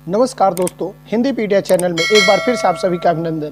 नमस्कार दोस्तों, हिंदी पीडिया चैनल में एक बार फिर से आप सभी का अभिनंदन।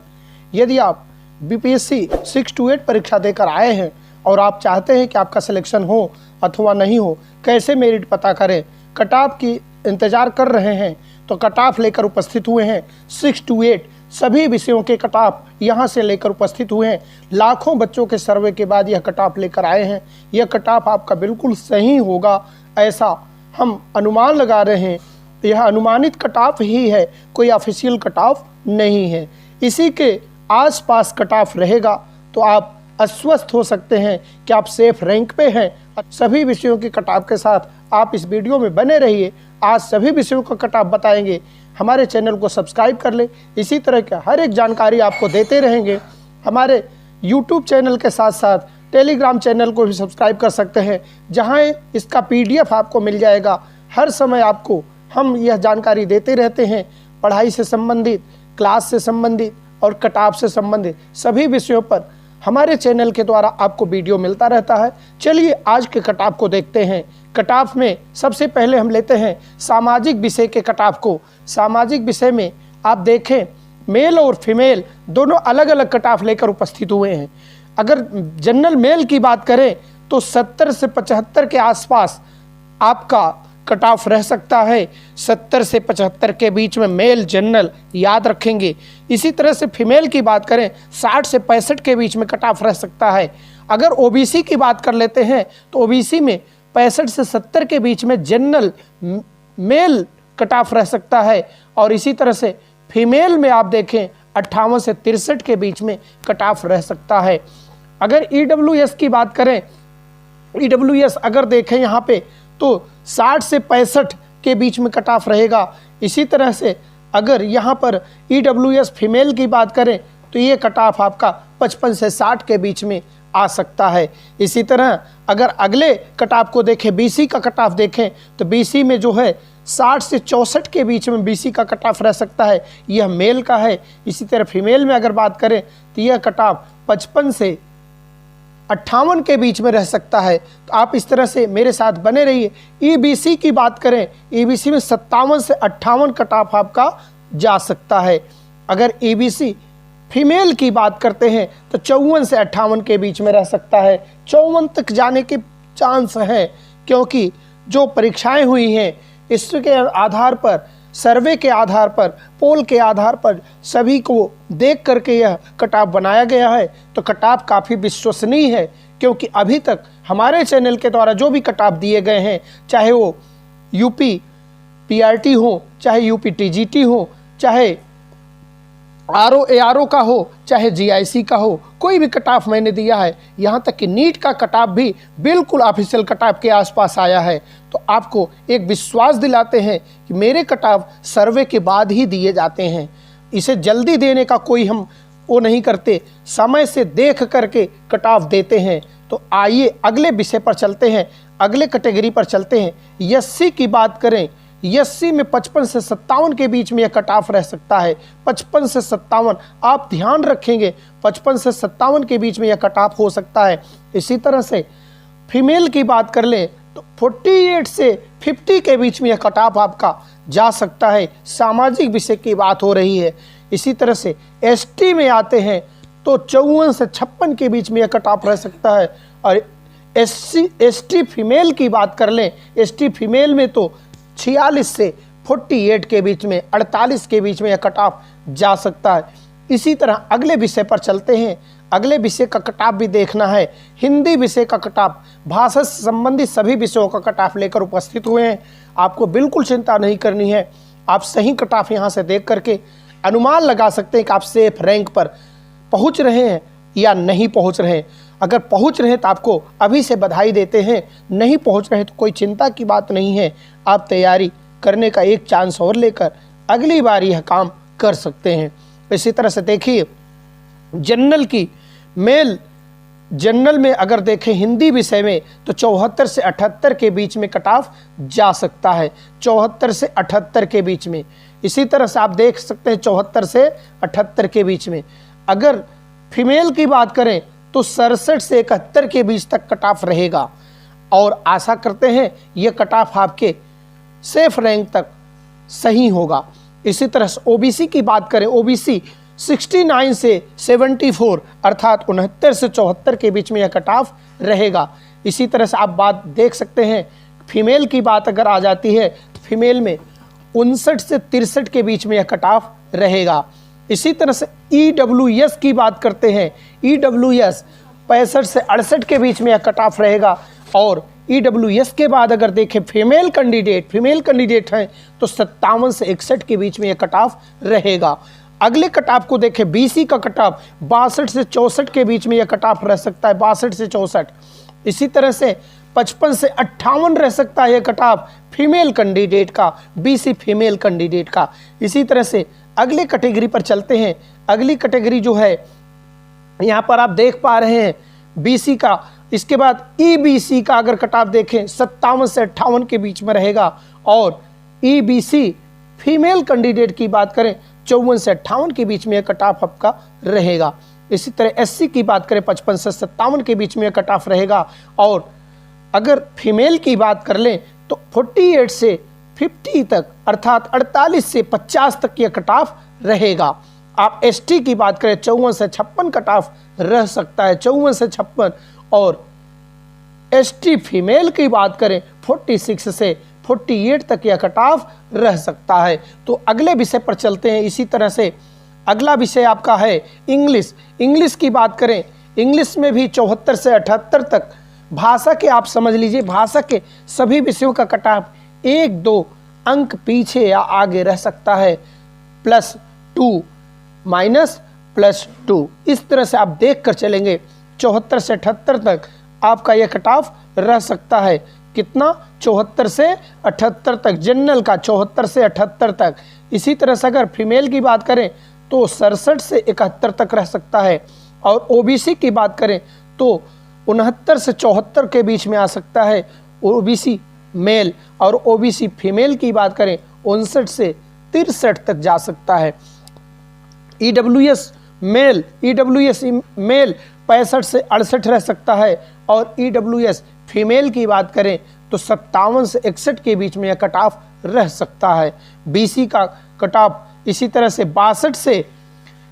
यदि आप बीपीएससी 6 to 8 परीक्षा देकर आए हैं और आप चाहते हैं कि आपका सिलेक्शन हो अथवा नहीं हो, कैसे मेरिट पता करें, कट ऑफ की इंतज़ार कर रहे हैं तो कट ऑफ लेकर उपस्थित हुए हैं। 6 to 8 सभी विषयों के कट ऑफ यहाँ से लेकर उपस्थित हुए हैं। लाखों बच्चों के सर्वे के बाद यह कट ऑफ लेकर आए हैं। यह कट ऑफ आपका बिल्कुल सही होगा, ऐसा हम अनुमान लगा रहे हैं। यह अनुमानित कट ऑफ ही है, कोई ऑफिशियल कट ऑफ नहीं है। इसी के आसपास कट ऑफ रहेगा तो आप आश्वस्त हो सकते हैं कि आप सेफ रैंक पे हैं। सभी विषयों की कट ऑफ के साथ आप इस वीडियो में बने रहिए। आज सभी विषयों का कट ऑफ बताएंगे। हमारे चैनल को सब्सक्राइब कर ले, इसी तरह की हर एक जानकारी आपको देते रहेंगे। हमारे यूट्यूब चैनल के साथ साथ टेलीग्राम चैनल को भी सब्सक्राइब कर सकते हैं, जहां इसका PDF आपको मिल जाएगा। हर समय आपको हम यह जानकारी देते रहते हैं, पढ़ाई से संबंधित, क्लास से संबंधित और कट ऑफ से संबंधित सभी विषयों पर हमारे चैनल के द्वारा आपको वीडियो मिलता रहता है। चलिए आज के कट ऑफ को देखते हैं। कट ऑफ में सबसे पहले हम लेते हैं सामाजिक विषय के कट ऑफ को। सामाजिक विषय में आप देखें, मेल और फीमेल दोनों अलग अलग कट ऑफ लेकर उपस्थित हुए हैं। अगर जनरल मेल की बात करें तो 70 से 75 के आसपास आपका कट ऑफ रह सकता है। 70 से 75 के बीच में मेल जनरल याद रखेंगे। इसी तरह से फीमेल की बात करें 60 से 65 के बीच में कट ऑफ रह सकता है। अगर ओबीसी की बात कर लेते हैं तो ओबीसी में 65 से 70 के बीच में जनरल मेल कट ऑफ रह सकता है। और इसी तरह से फीमेल में आप देखें 58 से 63 के बीच में कट ऑफ रह सकता है। अगर ईडब्ल्यूएस की बात करें, ईडब्ल्यूएस अगर देखें यहाँ पे तो 60 से 65 के बीच में कट ऑफ रहेगा। इसी तरह से अगर यहाँ पर ईडब्ल्यूएस फीमेल की बात करें तो ये कट ऑफ आपका 55 से 60 के बीच में आ सकता है। इसी तरह अगर अगले कट ऑफ को देखें, बीसी का कट ऑफ देखें तो बीसी में जो है 60 से 64 के बीच में बीसी का कट ऑफ रह सकता है, यह मेल का है। इसी तरह फीमेल में अगर बात करें तो यह कट ऑफ 55 से 58 के बीच में रह सकता है। तो आप इस तरह से मेरे साथ बने रहिए। ईबीसी की बात करें, ईबीसी में 57 से 58 कट ऑफ आपका जा सकता है। अगर ईबीसी फीमेल की बात करते हैं तो 54 से 58 के बीच में रह सकता है। 54 तक जाने के चांस हैं, क्योंकि जो परीक्षाएं हुई हैं इसके आधार पर, सर्वे के आधार पर, पोल के आधार पर सभी को देख करके यह कट ऑफ बनाया गया है। तो कट ऑफ काफ़ी विश्वसनीय है, क्योंकि अभी तक हमारे चैनल के द्वारा जो भी कट ऑफ दिए गए हैं, चाहे वो यूपी पीआरटी हो, चाहे यूपी टीजीटी हो, चाहे आरओ का हो, चाहे जीआईसी का हो, कोई भी कट ऑफ मैंने दिया है, यहाँ तक कि नीट का कट ऑफ भी बिल्कुल ऑफिशियल कट ऑफ के आसपास आया है। तो आपको एक विश्वास दिलाते हैं कि मेरे कट ऑफ सर्वे के बाद ही दिए जाते हैं। इसे जल्दी देने का कोई हम वो नहीं करते, समय से देख करके कट ऑफ देते हैं। तो आइए अगले विषय पर चलते हैं, अगले कैटेगरी पर चलते हैं। एससी की बात करें, एससी में 55 से 57 के बीच में यह कट ऑफ रह सकता है। 55 से 57 आप ध्यान रखेंगे, 55 से 57 के बीच में यह कट ऑफ हो सकता है। इसी तरह से फीमेल की बात कर लें तो 48 से 50 के बीच में यह कट ऑफ आपका जा सकता है। सामाजिक विषय की बात हो रही है। इसी तरह से एसटी में आते हैं तो 54 से 56 के बीच में यह कट ऑफ रह सकता है। और एसटी फीमेल की बात कर लें, एसटी फीमेल में तो 46 से 48 के बीच में, 48 के बीच में यह कट ऑफ जा सकता है। इसी तरह अगले विषय पर चलते हैं। अगले विषय का कट ऑफ भी देखना है। हिंदी विषय का कट ऑफ, भाषा से संबंधित सभी विषयों का कट ऑफ लेकर उपस्थित हुए हैं। आपको बिल्कुल चिंता नहीं करनी है। आप सही कट ऑफ यहाँ से देख करके अनुमान लगा सकते हैं कि आप सेफ रैंक पर पहुँच रहे हैं या नहीं पहुँच रहे हैं। अगर पहुँच रहे हैं तो आपको अभी से बधाई देते हैं, नहीं पहुँच रहे हैं तो कोई चिंता की बात नहीं है। आप तैयारी करने का एक चांस और लेकर अगली बार यह काम कर सकते हैं। इसी तरह से देखिए, जनरल की मेल जनरल में अगर देखें हिंदी विषय में तो 74 से 78 के बीच में कट ऑफ जा सकता है। 74 से 78 के बीच में। इसी तरह से आप देख सकते हैं 74 से 78 के बीच में। अगर फीमेल की बात करें तो 67 से 71 के बीच तक कट ऑफ रहेगा। और आशा करते हैं यह कट ऑफ आपके सेफ रैंक तक सही होगा। इसी तरह से ओबीसी की बात करें, ओबीसी 69 से 74 अर्थात 69 से 74 के बीच में यह कट ऑफ रहेगा। इसी तरह से आप बात देख सकते हैं, फीमेल की बात अगर आ जाती है, फीमेल में 59 से 63 के बीच में यह कट ऑफ रहेगा। इसी तरह से ईडब्ल्यूएस की बात करते हैं, ईडब्ल्यूएस 65 से 68 के बीच में यह कट ऑफ रहेगा। और ईडब्ल्यूएस के बाद अगर देखें फीमेल कैंडिडेट हैं तो 57 से 61 के बीच में यह कट ऑफ रहेगा। अगले कट ऑफ को देखें, बीसी का कट ऑफ 62 से 64 के बीच में यह कट ऑफ रह सकता है, 62 से 64। इसी तरह से 55 से 58 रह सकता है यह कट ऑफ फीमेल कैंडिडेट का, बीसी फीमेल कैंडिडेट का। इसी तरह से अगले कैटेगरी पर चलते हैं। अगली कैटेगरी जो है यहाँ पर आप देख पा रहे हैं बीसी का। इसके बाद ईबीसी का अगर कट ऑफ देखें 57 से 58 के बीच में रहेगा। और ईबीसी फीमेल कैंडिडेट की बात करें 54 से 58 के बीच में यह कट ऑफ आपका रहेगा। इसी तरह एससी की बात करें 55 से 57 के बीच में यह कट ऑफ रहेगा। और अगर फीमेल की बात कर लें तो 48 से 50 तक अर्थात 48 से 50 तक यह कट ऑफ रहेगा। आप एसटी की बात करें 54 से 56 कट ऑफ रह सकता है, 54 से 56। और एसटी फीमेल की बात करें 46 से 48 तक यह कट ऑफ रह सकता है। तो अगले विषय पर चलते हैं। इसी तरह से अगला विषय आपका है इंग्लिश की बात करें, इंग्लिश में भी 74 से 78 तक भाषा के आप समझ लीजिए, भाषा के सभी विषयों का कट ऑफ 1-2 अंक पीछे या आगे रह सकता है, +2 -+2। इस तरह से आप देख कर चलेंगे 74 से 78 तक आपका यह कट ऑफ रह सकता है। कितना? 74 से 78 तक, जनरल का 74 से 78 तक। इसी तरह से अगर फीमेल की बात करें तो 67 से 71 तक रह सकता है। और ओबीसी की बात करें तो 69 से 74 के बीच में आ सकता है ओबीसी मेल। और ओबीसी फीमेल की बात करें 59 से 63 तक जा सकता है। ईडब्ल्यूएस मेल 65 से 68 रह सकता है। और ईडब्ल्यूएस फीमेल की बात करें तो 57 से 61 के बीच में यह कट ऑफ रह सकता है। बीसी का कट ऑफ इसी तरह से 62 से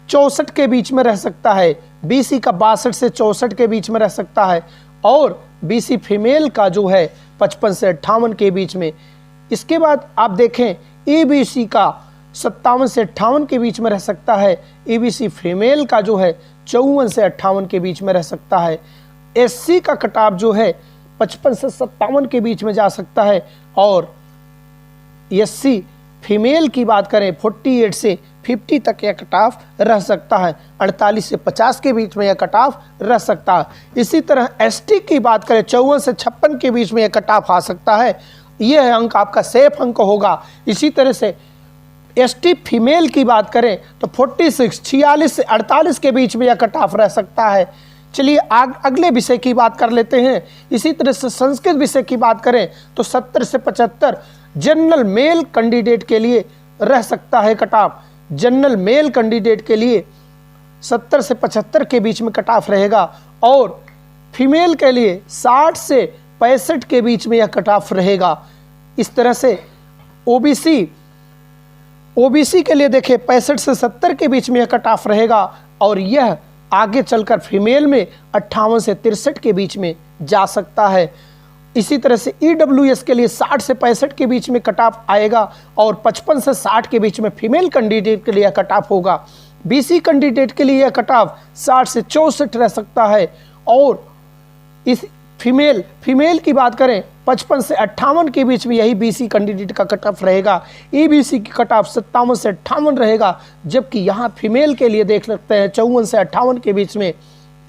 64 के बीच में रह सकता है, बीसी का 62 से 64 के बीच में रह सकता है। और बीसी फीमेल का जो है 55 से 58 के बीच में। इसके बाद आप देखें ईबीसी का 57 से 58 के बीच में रह सकता है। ईबीसी फीमेल का जो है 54 से 58 के बीच में रह सकता है। एससी का कट ऑफ जो है 55 से 57 के बीच में जा सकता है। और एससी फीमेल की बात करें 48 से 50 तक यह कट ऑफ रह सकता है, 48 से 50 के बीच में यह कट ऑफ रह सकता है। इसी तरह एसटी की बात करें 54 से 56 के बीच में यह कट ऑफ आ सकता है। यह अंक आपका सेफ अंक होगा। इसी तरह से एसटी फीमेल की बात करें तो 46 से 48 के बीच में यह कट ऑफ रह सकता है। चलिए अगले विषय की बात कर लेते हैं। इसी तरह से संस्कृत विषय की बात करें तो 70 से 75 जनरल मेल कैंडिडेट के लिए रह सकता है cut off. General male candidate के लिए 70 से 75 के बीच में कट ऑफ रहेगा। और फीमेल के लिए 60 से 65 के बीच में यह कट ऑफ रहेगा। इस तरह से ओबीसी के लिए देखिए 65 से 70 के बीच में यह कट ऑफ रहेगा। और यह आगे चलकर फीमेल में 58 से 63 के बीच में जा सकता है। इसी तरह से ईडब्ल्यूएस के लिए 60 से 65 के बीच में कट ऑफ आएगा। और 55 से 60 के बीच में फीमेल कैंडिडेट के लिए कट ऑफ होगा। बीसी कैंडिडेट के लिए यह कट ऑफ 60 से 64 रह सकता है। और इस फीमेल की बात करें 55 से 58 के बीच में यही बीसी कैंडिडेट का कट ऑफ रहेगा। ईबीसी की कट ऑफ 57 से 58 रहेगा। जबकि यहाँ फीमेल के लिए देख सकते हैं 54 से 58 के बीच में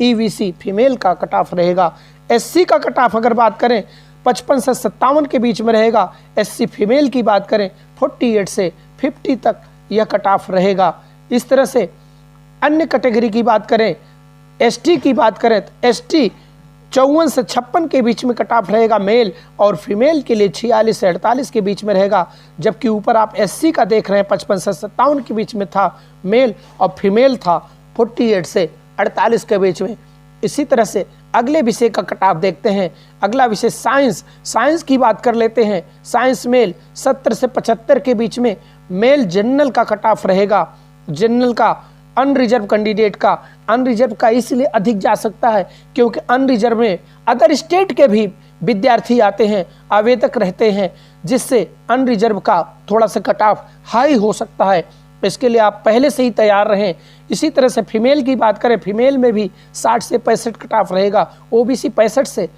ईबीसी फीमेल का कट ऑफ रहेगा। एससी का कट ऑफ अगर बात करें 55 से 57 के बीच में रहेगा। एससी फीमेल की बात करें 48 से 50 तक यह कट ऑफ रहेगा। इस तरह से अन्य कैटेगरी की बात करें, एसटी की बात करें तो एसटी 54 से 56 के बीच में कट ऑफ रहेगा मेल। और फीमेल के लिए 46 से 48 के बीच में रहेगा। जबकि ऊपर आप एससी का देख रहे हैं 55 से 57 के बीच में था मेल और फीमेल था 48 से 48 के बीच में। इसी तरह से अगले विषय का कट ऑफ देखते हैं। अगला विषय साइंस की बात कर लेते हैं। साइंस मेल 70 से 75 के बीच में मेल जनरल का कट ऑफ रहेगा। जनरल का अनरिजर्व कैंडिडेट का, अनरिजर्व का इसलिए अधिक जा सकता है क्योंकि अनरिजर्व में अदर स्टेट के भी विद्यार्थी आते हैं, आवेदक रहते हैं, जिससे अनरिजर्व का थोड़ा सा कट ऑफ हाई हो सकता है। इसके लिए आप पहले से ही तैयार रहें। इसी तरह से फीमेल की बात करें, फीमेल में भी 60 से 65 कट ऑफ रहेगा। ओबीसी 65 से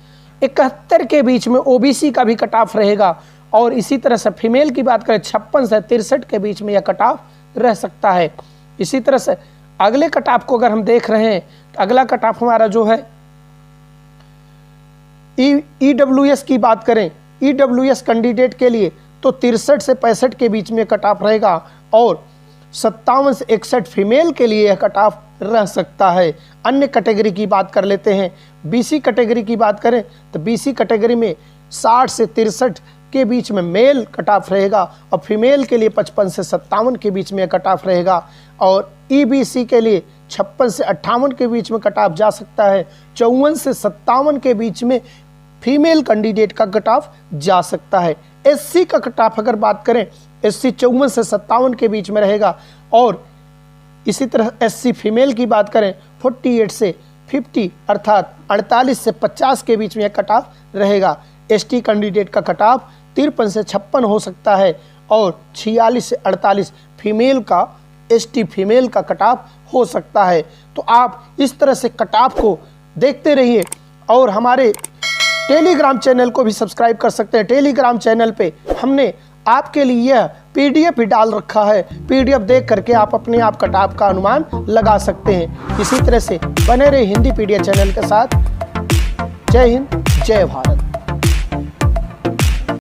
71 के बीच में ओबीसी का भी कट ऑफ रहेगा। और इसी तरह से फीमेल की बात करें 56 से 63 के बीच में यह कट ऑफ रह सकता है। इसी तरह से अगले कट ऑफ को अगर हम देख रहे हैं, अगला कट ऑफ हमारा जो है ईडब्ल्यूएस की बात करें, ईडब्ल्यूएस कैंडिडेट के लिए तो 63 से 65 के बीच में कट ऑफ रहेगा और 57 से 61 फीमेल के लिए यह कट ऑफ रह सकता है। अन्य कैटेगरी की बात कर लेते हैं। बीसी कैटेगरी की बात करें तो बीसी कैटेगरी में 60 से 63 के बीच में मेल कट ऑफ रहेगा और फीमेल के लिए 55 से 57 के बीच में कट ऑफ रहेगा। और ईबीसी के लिए 56 से 58 के बीच में कट ऑफ जा सकता है। 54 से 57 के बीच में फीमेल कैंडिडेट का कट ऑफ जा सकता है। एससी का कट ऑफ अगर बात करें, एससी 54 से 57 के बीच में रहेगा। और इसी तरह एससी फीमेल की बात करें 48 से 50 अर्थात 48 से 50 के बीच में कट ऑफ रहेगा। एसटी कैंडिडेट का कट ऑफ 53 से 56 हो सकता है और 46 से 48 फीमेल का, एसटी फीमेल का कट ऑफ हो सकता है। तो आप इस तरह से कट ऑफ को देखते रहिए और हमारे टेलीग्राम चैनल को भी सब्सक्राइब कर सकते हैं। टेलीग्राम चैनल पे हमने आपके लिए यह पीडीएफ भी डाल रखा है। पीडीएफ देख करके आप अपने आप कट ऑफ का अनुमान लगा सकते हैं। इसी तरह से बने रहे हिंदी पीडीएफ चैनल के साथ। जय हिंद, जय भारत।